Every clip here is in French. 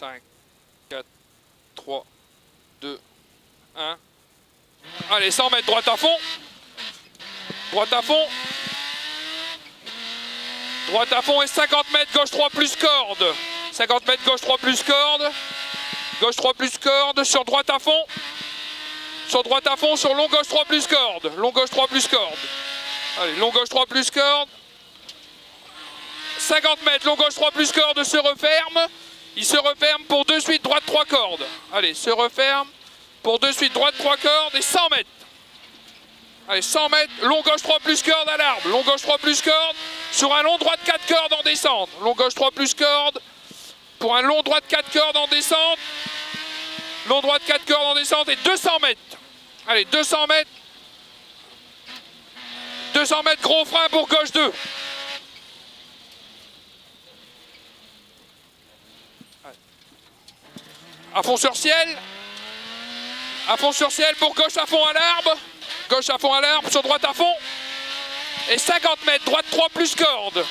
5, 4, 3, 2, 1. Allez, 100 mètres, droite à fond. Droite à fond. Droite à fond et 50 mètres, gauche 3 plus corde. 50 mètres, gauche 3 plus corde. Gauche 3 plus corde, sur droite à fond. Sur droite à fond, sur long gauche 3 plus corde. Long gauche 3 plus corde. Allez, long gauche 3 plus corde. 50 mètres, long gauche 3 plus corde se referme. Il se referme pour 2 suites, droite 3 cordes. Allez, se referme pour 2 suites, droite 3 cordes et 100 mètres. Allez, 100 mètres, long gauche 3 plus corde à l'arbre. Long gauche 3 plus corde sur un long droite 4 cordes en descente. Long gauche 3 plus corde pour un long droite 4 cordes en descente. Long droite 4 cordes en descente et 200 mètres. Allez, 200 mètres. 200 mètres, gros frein pour gauche 2. À fond sur ciel. À fond sur ciel pour gauche à fond à l'arbre. Gauche à fond à l'arbre, sur droite à fond. Et 50 mètres, droite 3 plus corde.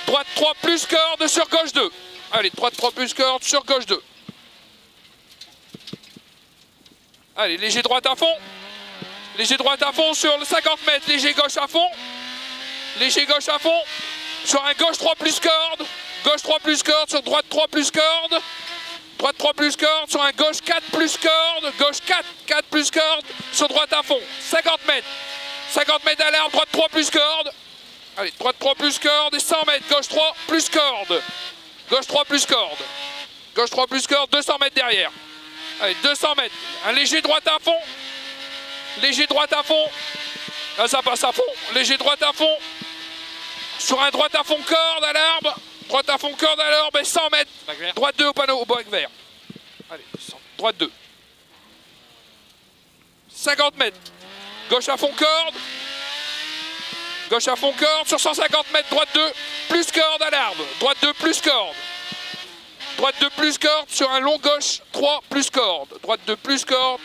Droite 3 plus corde sur gauche 2. Allez, droite 3 plus corde sur gauche 2. Allez, léger droite à fond. Léger droite à fond sur le 50 mètres. Léger gauche à fond. Léger gauche à fond. Sur un gauche 3 plus corde. Gauche 3 plus corde sur droite 3 plus corde. Droite 3 plus corde sur un gauche 4 plus corde. Gauche 4, 4 plus corde sur droite à fond. 50 mètres. 50 mètres à l'arbre, droite 3 plus corde. Allez, droite 3 plus corde et 100 mètres. Gauche 3 plus corde. Gauche 3 plus corde. Gauche 3 plus corde, 200 mètres derrière. Allez, 200 mètres. Un léger droite à fond. Léger droite à fond. Là, ça passe à fond. Léger droite à fond. Sur un droite à fond corde à l'arbre. Droite à fond corde à l'arbre et 100 mètres. Droite 2 au panneau, au bac vert. Allez, droite 2. 50 mètres. Gauche à fond corde. Gauche à fond corde. Sur 150 mètres, droite 2 plus corde à l'arbre. Droite 2 plus corde. Droite 2 plus corde sur un long gauche 3 plus corde. Droite 2 plus corde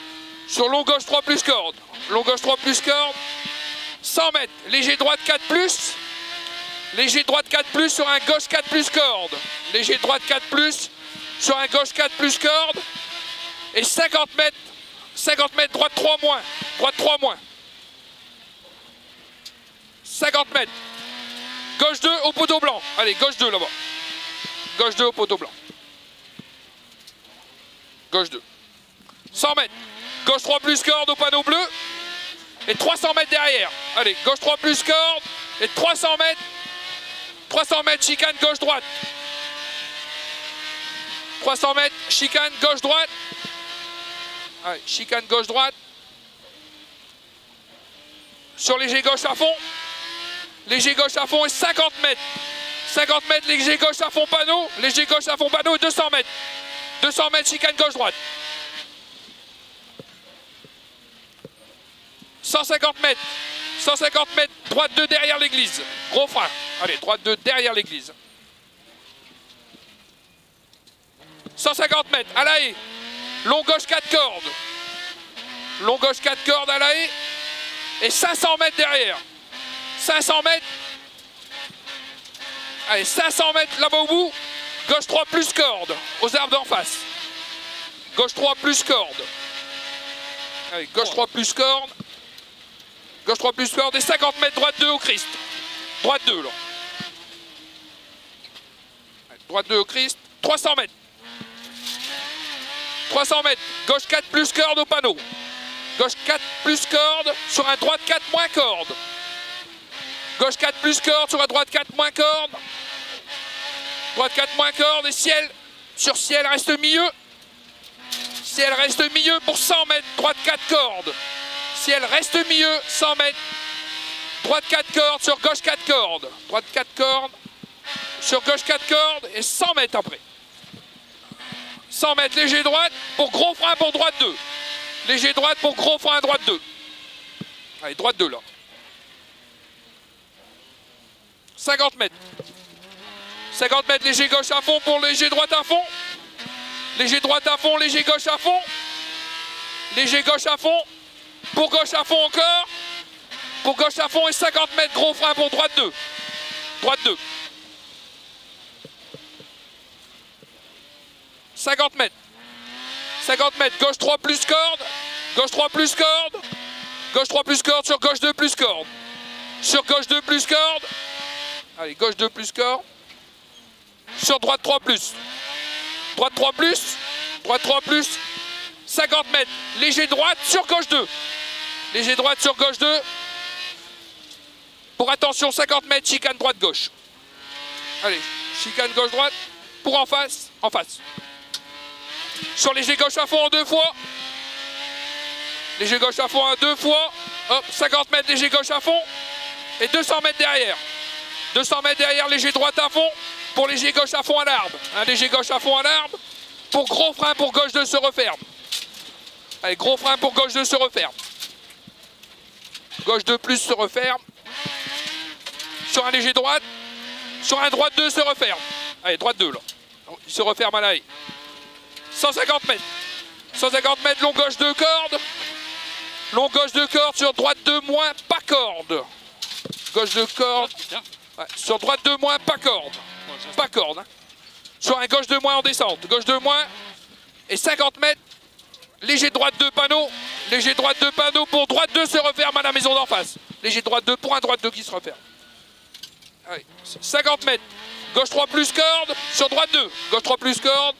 sur long gauche 3 plus corde. Long gauche 3 plus corde. 100 mètres. Léger droite 4 plus. Léger droite 4 plus sur un gauche 4 plus corde. Léger droite 4 plus sur un gauche 4 plus corde. Et 50 mètres. 50 mètres, droite 3 moins. Droite 3 moins. 50 mètres. Gauche 2 au poteau blanc. Allez, gauche 2 là-bas. Gauche 2 au poteau blanc. Gauche 2. 100 mètres. Gauche 3 plus corde au panneau bleu. Et 300 mètres derrière. Allez, gauche 3 plus corde. Et 300 mètres. 300 mètres, chicane gauche-droite. 300 mètres, chicane gauche-droite. Allez, chicane gauche-droite. Sur léger gauche à fond. Léger gauche à fond et 50 mètres. 50 mètres, léger gauche à fond panneau. Léger gauche à fond panneau et 200 mètres. 200 mètres, chicane gauche-droite. 150 mètres. 150 mètres, droite 2 derrière l'église. Gros frein. Allez, droite 2 derrière l'église. 150 mètres, à la haie. Long gauche 4 cordes. Long gauche 4 cordes à la haie. Et 500 mètres derrière. 500 mètres. Allez, 500 mètres là-bas au bout. Gauche 3 plus corde. Aux arbres d'en face. Gauche 3 plus corde. Allez, gauche 3 plus corde. Gauche 3 plus corde et 50 mètres, droite 2 au Christ. Droite 2 là. Allez, droite 2 au Christ. 300 mètres. 300 mètres. Gauche 4 plus corde au panneau. Gauche 4 plus corde sur un droite 4 moins corde. Gauche 4 plus corde sur un droite 4 moins corde. Droite 4 moins corde et ciel. Sur ciel reste milieu. Ciel reste milieu pour 100 mètres. Droite 4 cordes. Ciel reste milieu, 100 mètres. Droite 4 cordes sur gauche 4 cordes. Droite 4 cordes sur gauche 4 cordes et 100 mètres après. 100 mètres, léger droite pour gros frein pour droite 2. Léger droite pour gros frein droite 2. Allez, droite 2 là. 50 mètres. 50 mètres, léger gauche à fond pour léger droite à fond. Léger droite à fond, léger gauche à fond. Léger gauche à fond. Pour gauche à fond encore. Pour gauche à fond et 50 mètres, gros frein pour droite 2. Droite 2. 50 mètres. 50 mètres, gauche 3 plus corde. Gauche 3 plus corde. Gauche 3 plus corde sur gauche 2 plus corde. Sur gauche 2 plus corde. Allez, gauche 2 plus corde. Sur droite 3 plus. Droite 3 plus. Droite 3 plus. 50 mètres. Léger droite sur gauche 2. Léger droite sur gauche 2. Pour attention, 50 mètres, chicane droite-gauche. Allez, chicane gauche-droite. Pour en face, en face. Sur léger gauche à fond en 2 fois. Léger gauche à fond en 2 fois. Hop, 50 mètres, léger gauche à fond. Et 200 mètres derrière. 200 mètres derrière, léger droite à fond. Pour léger gauche à fond à l'arbre. Un léger gauche à fond à l'arbre. Pour gros frein pour gauche 2 se referme. Allez, gros frein pour gauche 2 se referme. Gauche 2 plus se referme. Sur un léger droite. Sur un droite 2 se referme. Allez, droite 2 là. Il se referme à l'arrêt. 150 mètres. 150 mètres, long gauche 2 cordes. Long gauche 2 cordes sur droite 2 moins, pas corde. Gauche 2 cordes. Ouais, sur droite 2 moins, pas corde. Pas corde. Hein. Sur un gauche 2 moins en descente. Gauche 2 moins. Et 50 mètres. Léger droite 2 panneaux. Léger droite 2 panneaux pour droite 2 se referme à la maison d'en face. Léger droite 2 pour un droite 2 qui se referme. Allez, 50 mètres. Gauche 3 plus corde. Sur droite 2. Gauche 3 plus corde.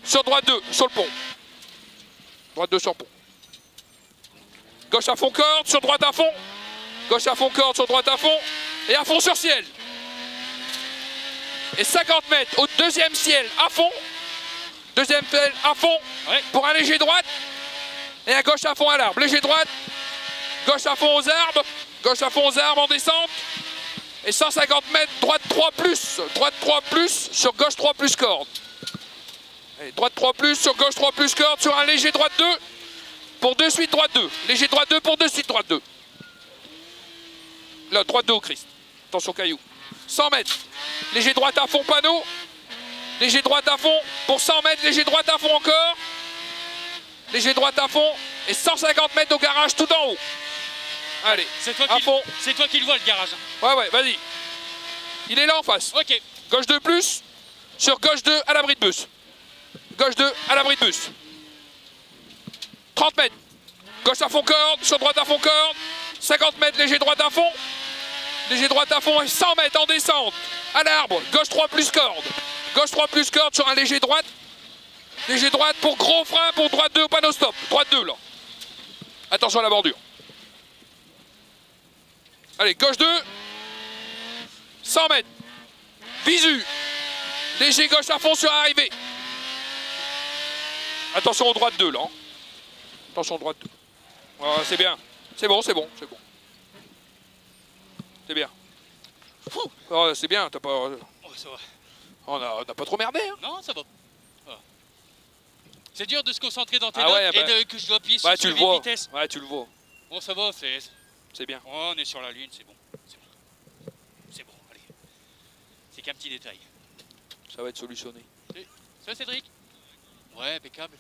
Sur droite 2. Sur le pont. Droite 2 sur le pont. Gauche à fond corde. Sur droite à fond. Gauche à fond corde. Sur droite à fond. Et à fond sur ciel. Et 50 mètres au deuxième ciel à fond. Deuxième ciel à fond. Ouais. Pour un léger droite. Et un gauche à fond à l'arbre. Léger droite. Gauche à fond aux arbres. Gauche à fond aux arbres en descente. Et 150 mètres, droite 3 plus. Droite 3 plus sur gauche 3 plus corde. Et droite 3 plus sur gauche 3 plus corde sur un léger droite 2. Pour 2 suites droite 2. Léger droite 2 pour 2 suites droite 2. Là, droite 2 au Christ. Attention caillou. 100 mètres. Léger droite à fond panneau. Léger droite à fond. Pour 100 mètres, léger droite à fond encore. Léger droite à fond. Et 150 mètres au garage tout en haut. Allez, c'est toi, qui le vois le garage. Ouais, ouais, vas-y. Il est là en face. Ok. Gauche 2 plus. Sur gauche 2 à l'abri de bus. Gauche 2 à l'abri de bus. 30 mètres. Gauche à fond corde. Sur droite à fond corde. 50 mètres, léger droite à fond. Léger droite à fond et 100 mètres en descente. À l'arbre. Gauche 3 plus corde. Gauche 3 plus corde sur un léger droite. Léger droite pour gros frein pour droite 2 au panneau stop. Droite 2 là. Attention à la bordure. Allez, gauche 2. 100 mètres. Visu. Léger gauche à fond sur arrivée. Attention aux droites 2 là. Hein. Attention aux droites 2. Ah, c'est bien. C'est bon, c'est bon, c'est bon. C'est bien. Oh, c'est bien, t'as pas... Oh, ça va. On n'a pas trop merdé. Hein. Non, ça va. C'est dur de se concentrer dans tes notes et que je dois appuyer sur tu le les vois. vitesses. Ouais, tu le vois. Bon, ça va, c'est bien. Oh, on est sur la lune, c'est bon. C'est bon. C'est bon, allez. C'est qu'un petit détail. Ça va être solutionné. Ça, Cédric? Ouais, impeccable.